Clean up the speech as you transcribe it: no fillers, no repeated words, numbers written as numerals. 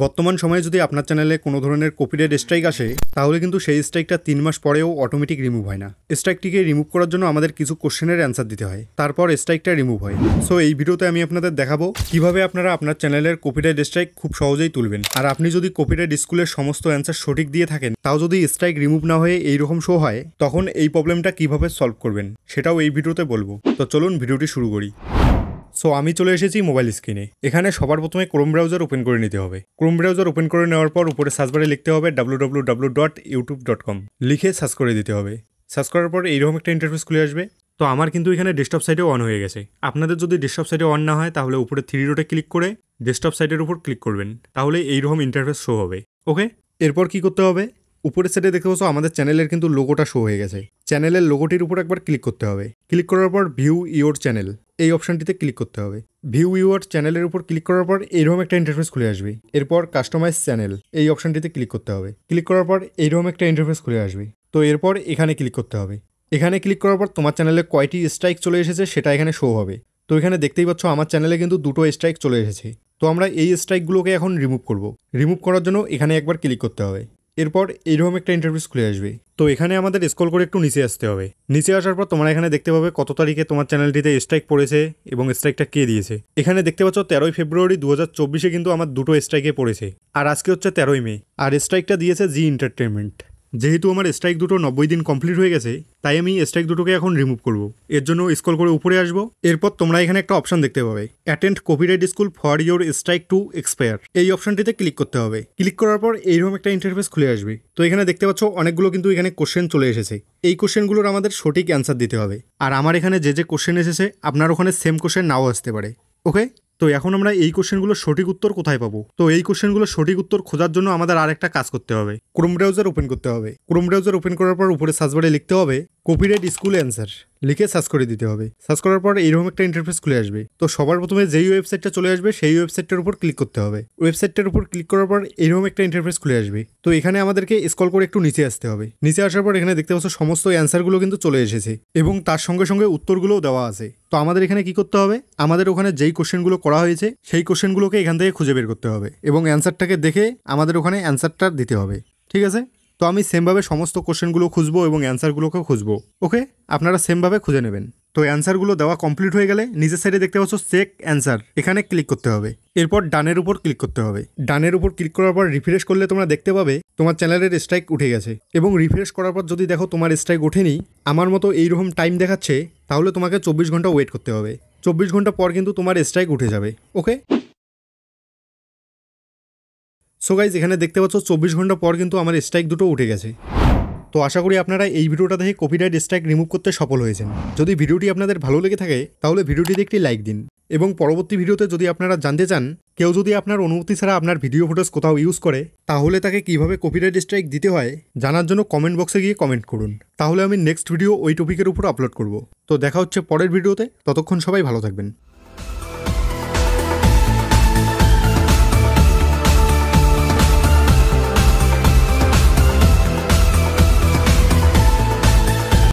বর্তমান সময়ে যদি আপনার চ্যানেলে কোনো ধরনের কপিরাইট স্ট্রাইক আসে তাহলে কিন্তু সেই স্ট্রাইকটা 3 মাস পরেও অটোমেটিক রিমুভ হয় না। স্ট্রাইকটিকে রিমুভ করার জন্য আমাদের কিছু কোশ্চেনের অ্যান্সার দিতে হয়, তারপর স্ট্রাইকটা রিমুভ হয়। সো এই ভিডিওতে আমি আপনাদের দেখাবো কিভাবে আপনারা আপনার চ্যানেলের কপিরাইট স্ট্রাইক খুব সহজেই তুলবেন। আর আপনি যদি কপিরাইট স্কুলের সমস্ত অ্যান্সার সঠিক দিয়ে থাকেন, তাও যদি স্ট্রাইক রিমুভ না হয়ে এইরকম শো হয়, তখন এই প্রবলেমটা কিভাবে সলভ করবেন সেটাও এই ভিডিওতে বলবো। তো চলুন ভিডিওটি শুরু করি। সো আমি চলে এসেছি মোবাইল স্ক্রিনে। এখানে সবার প্রথমে ক্রোম ব্রাউজার ওপেন করে নিতে হবে। ক্রোম ব্রাউজার ওপেন করে নেওয়ার পর উপরে সার্চ বারে লিখতে হবে www.youtube.com লিখে সার্চ করে দিতে হবে। সার্চ করার পর এইরকম একটা ইন্টারফেস খুলে আসবে। তো আমার কিন্তু এখানে ডেস্কটপ সাইটে অন হয়ে গেছে। আপনাদের যদি ডেস্কটপ সাইটে অন না হয় তাহলে উপরে 3 ডটে ক্লিক করে ডেস্কটপ সাইটের উপর ক্লিক করবেন, তাহলে এইরকম ইন্টারফেস শো হবে। ওকে, এরপর কি করতে হবে, উপরের সাইডে দেখতে পাচ্ছ আমাদের চ্যানেলের কিন্তু লোগোটা শো হয়ে গেছে। চ্যানেলের লোগোটির উপর একবার ক্লিক করতে হবে। ক্লিক করার পর ভিউ ইওর চ্যানেল এই অপশনটিতে ক্লিক করতে হবে। ভিউ ইওর চ্যানেলের উপর ক্লিক করার পর এইরকম একটা ইন্টারফেস খুলে আসবে। এরপর কাস্টমাইজ চ্যানেল এই অপশনটিতে ক্লিক করতে হবে। ক্লিক করার পর এইরকম একটা ইন্টারফেস খুলে আসবে। তো এরপর এখানে ক্লিক করতে হবে। এখানে ক্লিক করার পর তোমার চ্যানেলে কয়টি স্ট্রাইক চলে এসেছে সেটা এখানে শো হবে। তো এখানে দেখতেই পাচ্ছ আমার চ্যানেলে কিন্তু 2টো স্ট্রাইক চলে এসেছে। তো আমরা এই স্ট্রাইকগুলোকে এখন রিমুভ করব। রিমুভ করার জন্য এখানে একবার ক্লিক করতে হবে। এরপর এইরকম একটা ইন্টারফেস খুলে আসবে। তো এখানে আমাদের স্ক্রল করে একটু নিচে আসতে হবে। নিচে আসার পর তোমরা এখানে দেখতে পাবে কত তারিখে তোমার চ্যানেলটিতে স্ট্রাইক পড়েছে এবং স্ট্রাইকটা কে দিয়েছে। এখানে দেখতে পাচ্ছ 13 ফেব্রুয়ারি 2024 কিন্তু আমার 2টো স্ট্রাইকে পড়েছে। আর আজকে হচ্ছে 13 মে। আর স্ট্রাইকটা দিয়েছে জি এন্টারটেনমেন্ট। যেহেতু আমার স্ট্রাইক দুটো 90 দিন কমপ্লিট হয়ে গেছে, তাই আমি স্ট্রাইক দুটোকে এখন রিমুভ করব। এর জন্য স্ক্রল করে উপরে আসবো। এরপর তোমরা এখানে একটা অপশন দেখতে পাবে, attend copyright school for your strike to expire. এই অপশনটিতে ক্লিক করতে হবে। ক্লিক করার পর এইরকম একটা ইন্টারফেস খুলে আসবে। তো এখানে দেখতে পাচ্ছ অনেকগুলো কিন্তু এখানে কোশ্চেন চলে এসেছে। এই কোশ্চেনগুলোর আমাদের সঠিক অ্যান্সার দিতে হবে। আর আমার এখানে যে কোশ্চেন এসেছে আপনার ওখানে সেম কোশ্চেন নাও আসতে পারে। ওকে, তো এখন আমরা এই কোশ্চেনগুলোর সঠিক উত্তর কোথায় পাবো? তো এই কোশ্চেনগুলোর সঠিক উত্তর খোঁজার জন্য আমাদের আরেকটা কাজ করতে হবে। ক্রোম ব্রাউজার ওপেন করতে হবে। ক্রোম ব্রাউজার ওপেন করার পর উপরে সার্চ বারে লিখতে হবে কপিরাইট স্কুল অ্যান্সার লিখে সার্চ করে দিতে হবে। সার্চ করার পর এইরকম একটা ইন্টারফেস খুলে আসবে। তো সবার প্রথমে যেই ওয়েবসাইটটা চলে আসবে সেই ওয়েবসাইটটার উপর ক্লিক করতে হবে। ওয়েবসাইটটার উপর ক্লিক করার পর এইরকম একটা ইন্টারফেস খুলে আসবে। তো এখানে আমাদেরকে স্ক্রল করে একটু নিচে আসতে হবে। নিচে আসার পর এখানে দেখতে পাচ্ছ সমস্ত অ্যান্সারগুলো কিন্তু চলে এসেছে এবং তার সঙ্গে সঙ্গে উত্তরগুলোও দেওয়া আছে। তো আমাদের এখানে কি করতে হবে, আমাদের ওখানে যেই কোশ্চেনগুলো করা হয়েছে সেই কোশ্চেনগুলোকে এখান থেকে খুঁজে বের করতে হবে এবং অ্যান্সারটাকে দেখে আমাদের ওখানে অ্যান্সারটা দিতে হবে। ঠিক আছে, তো আমি সেমভাবে সমস্ত কোশ্চেনগুলো খুঁজবো এবং অ্যান্সারগুলোকেও খুঁজবো। ওকে, আপনারা সেমভাবে খুঁজে নেবেন। তো অ্যান্সারগুলো দেওয়া কমপ্লিট হয়ে গেলে নিচের সাইডে দেখতে পাচ্ছ চেক অ্যান্সার, এখানে ক্লিক করতে হবে। এরপর ডানের উপর ক্লিক করতে হবে। ডানের উপর ক্লিক করার পর রিফ্রেশ করলে তোমরা দেখতে পাবে তোমার চ্যানেলের স্ট্রাইক উঠে গেছে। এবং রিফ্রেশ করার পর যদি দেখো তোমার স্ট্রাইক ওঠেনি, আমার মতো এইরকম টাইম দেখাচ্ছে, তাহলে তোমাকে 24 ঘন্টা ওয়েট করতে হবে। 24 ঘন্টা পর কিন্তু তোমার স্ট্রাইক উঠে যাবে। ওকে, সো গাইজ এখানে দেখতে পাচ্ছ 24 ঘন্টা পর কিন্তু আমার স্ট্রাইক দুটো উঠে গেছে। তো আশা করি আপনারা এই ভিডিওটা দেখে কপিরাইট স্ট্রাইক রিমুভ করতে সফল হয়েছেন। যদি ভিডিওটি আপনাদের ভালো লেগে থাকে তাহলে ভিডিওটিতে একটি লাইক দিন এবং পরবর্তী ভিডিওতে যদি আপনারা জানতে চান কেউ যদি আপনার অনুমতি ছাড়া আপনার ভিডিও ফুটেজ কোথাও ইউজ করে তাহলে তাকে কিভাবে কপিরাইট স্ট্রাইক দিতে হয় জানার জন্য কমেন্ট বক্সে গিয়ে কমেন্ট করুন, তাহলে আমি নেক্সট ভিডিও ওই টপিকের উপর আপলোড করব। তো দেখা হচ্ছে পরের ভিডিওতে, ততক্ষণ সবাই ভালো থাকবেন।